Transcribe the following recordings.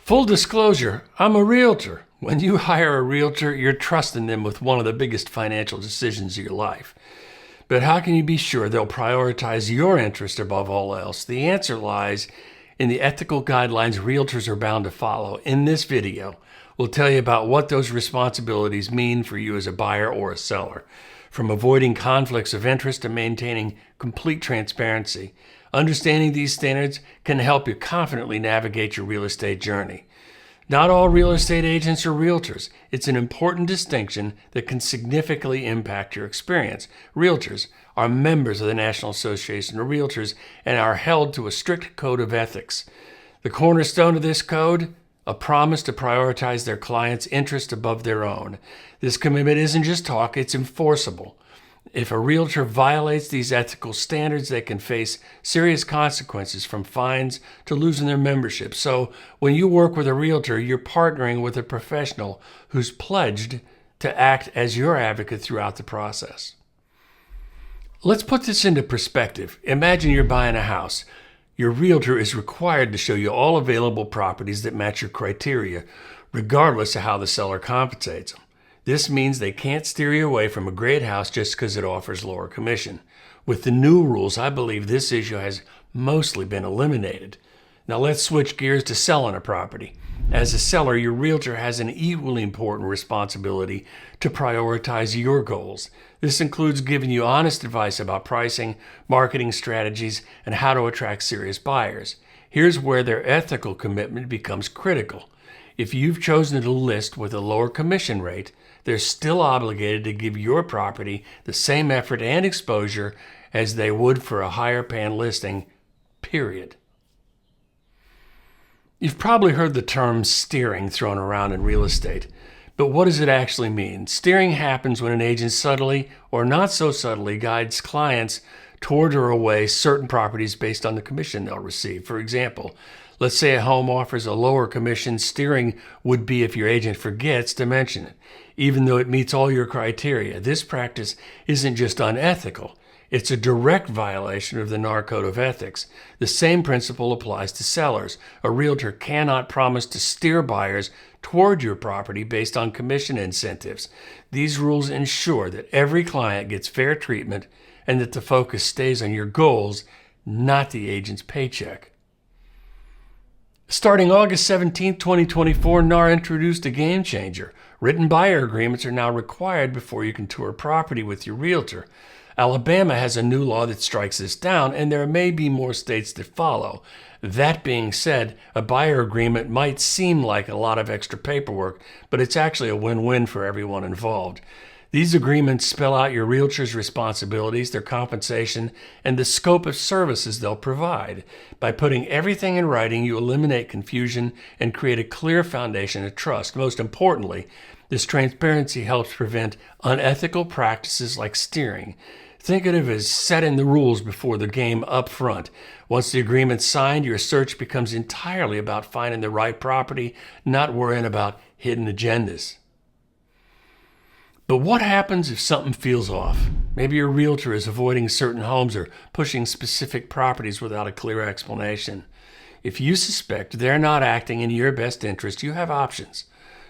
Full disclosure, I'm a realtor. When you hire a realtor, you're trusting them with one of the biggest financial decisions of your life. But how can you be sure they'll prioritize your interest above all else? The answer lies in the ethical guidelines realtors are bound to follow. In this video, we'll tell you about what those responsibilities mean for you as a buyer or a seller, from avoiding conflicts of interest to maintaining complete transparency. Understanding these standards can help you confidently navigate your real estate journey. Not all real estate agents are realtors. It's an important distinction that can significantly impact your experience. Realtors are members of the National Association of Realtors and are held to a strict code of ethics. The cornerstone of this code, a promise to prioritize their clients' interest above their own. This commitment isn't just talk, it's enforceable. If a realtor violates these ethical standards, they can face serious consequences, from fines to losing their membership. So when you work with a realtor, you're partnering with a professional who's pledged to act as your advocate throughout the process. Let's put this into perspective. Imagine you're buying a house. Your realtor is required to show you all available properties that match your criteria, regardless of how the seller compensates them. This means they can't steer you away from a great house just because it offers lower commission. With the new rules, I believe this issue has mostly been eliminated. Now let's switch gears to selling a property. As a seller, your realtor has an equally important responsibility to prioritize your goals. This includes giving you honest advice about pricing, marketing strategies, and how to attract serious buyers. Here's where their ethical commitment becomes critical. If you've chosen to list with a lower commission rate, they're still obligated to give your property the same effort and exposure as they would for a higher paying listing, period. You've probably heard the term steering thrown around in real estate, but what does it actually mean? Steering happens when an agent subtly or not so subtly guides clients toward or away certain properties based on the commission they'll receive. For example, let's say a home offers a lower commission. Steering would be if your agent forgets to mention it, even though it meets all your criteria. This practice isn't just unethical, it's a direct violation of the NAR Code of Ethics. The same principle applies to sellers. A realtor cannot promise to steer buyers toward your property based on commission incentives. These rules ensure that every client gets fair treatment and that the focus stays on your goals, not the agent's paycheck. Starting August 17, 2024, NAR introduced a game changer. Written buyer agreements are now required before you can tour property with your realtor. Alabama has a new law that strikes this down, and there may be more states that follow. That being said, a buyer agreement might seem like a lot of extra paperwork, but it's actually a win-win for everyone involved. These agreements spell out your realtor's responsibilities, their compensation, and the scope of services they'll provide. By putting everything in writing, you eliminate confusion and create a clear foundation of trust. Most importantly, this transparency helps prevent unethical practices like steering. Think of it as setting the rules before the game up front. Once the agreement's signed, your search becomes entirely about finding the right property, not worrying about hidden agendas. But what happens if something feels off? Maybe your realtor is avoiding certain homes or pushing specific properties without a clear explanation. If you suspect they're not acting in your best interest, you have options.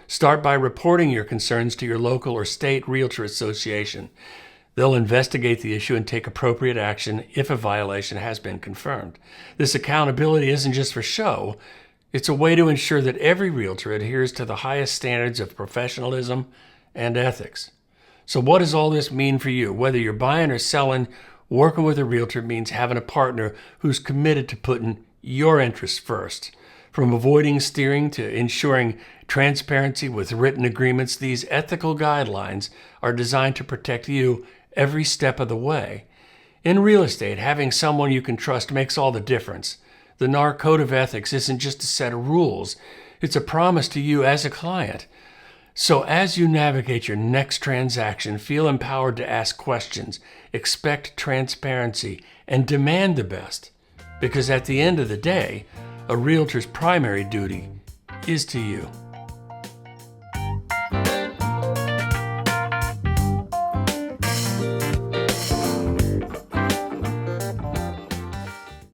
Start by reporting your concerns to your local or state realtor association. They'll investigate the issue and take appropriate action if a violation has been confirmed. This accountability isn't just for show. It's a way to ensure that every realtor adheres to the highest standards of professionalism and ethics. So what does all this mean for you? Whether you're buying or selling, working with a realtor means having a partner who's committed to putting your interests first. From avoiding steering to ensuring transparency with written agreements, these ethical guidelines are designed to protect you every step of the way. In real estate, having someone you can trust makes all the difference. The NAR Code of Ethics isn't just a set of rules, it's a promise to you as a client. So as you navigate your next transaction, feel empowered to ask questions, expect transparency, and demand the best. Because at the end of the day, a realtor's primary duty is to you.